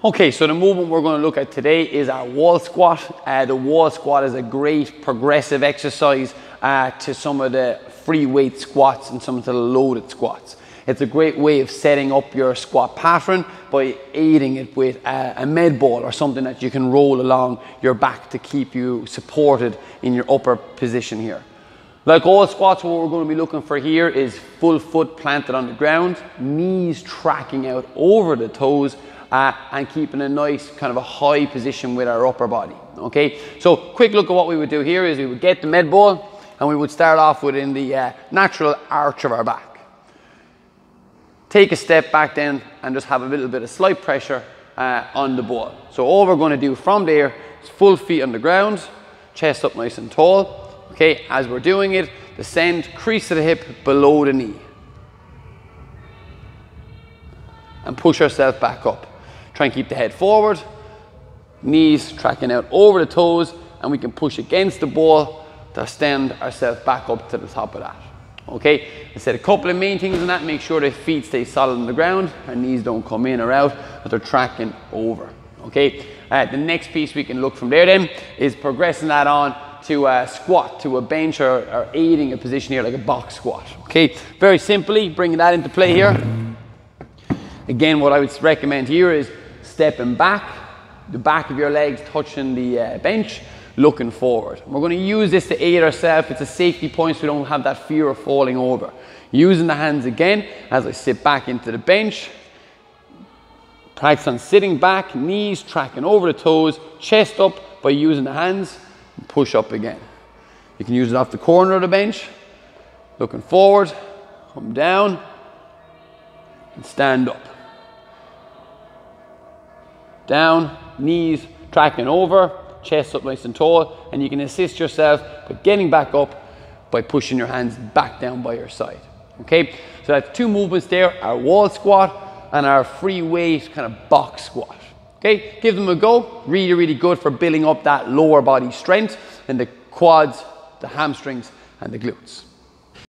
Okay, so the movement we're going to look at today is our wall squat. The wall squat is a great progressive exercise to some of the free weight squats and some of the loaded squats. It's a great way of setting up your squat pattern by aiding it with a med ball or something that you can roll along your back to keep you supported in your upper position here. Like all squats, what we're going to be looking for here is full foot planted on the ground, knees tracking out over the toes, and keeping a nice kind of a high position with our upper body. Okay, so quick look at what we would do here is we would get the med ball and we would start off within the natural arch of our back. Take a step back then and just have a little bit of slight pressure on the ball. So all we're going to do from there is full feet on the ground, chest up nice and tall. Okay, as we're doing it, descend, crease to the hip, below the knee. And push ourselves back up. Try and keep the head forward, knees tracking out over the toes, and we can push against the ball to extend ourselves back up to the top of that. Okay, I said a couple of main things in that. Make sure the feet stay solid on the ground, our knees don't come in or out, but they're tracking over. Okay, the next piece we can look from there then is progressing that on to a squat, to a bench or aiding a position here like a box squat. Okay, very simply bringing that into play here. Again, what I would recommend here is stepping back, the back of your legs touching the bench, looking forward. We're going to use this to aid ourselves. It's a safety point so we don't have that fear of falling over. Using the hands again as I sit back into the bench. Practice on sitting back, knees tracking over the toes, chest up by using the hands, and push up again. You can use it off the corner of the bench, looking forward, come down, and stand up. Down, knees tracking over, chest up nice and tall, and you can assist yourself by getting back up by pushing your hands back down by your side. Okay, so that's two movements there, our wall squat and our free weight kind of box squat. Okay, give them a go. Really, really good for building up that lower body strength and the quads, the hamstrings and the glutes.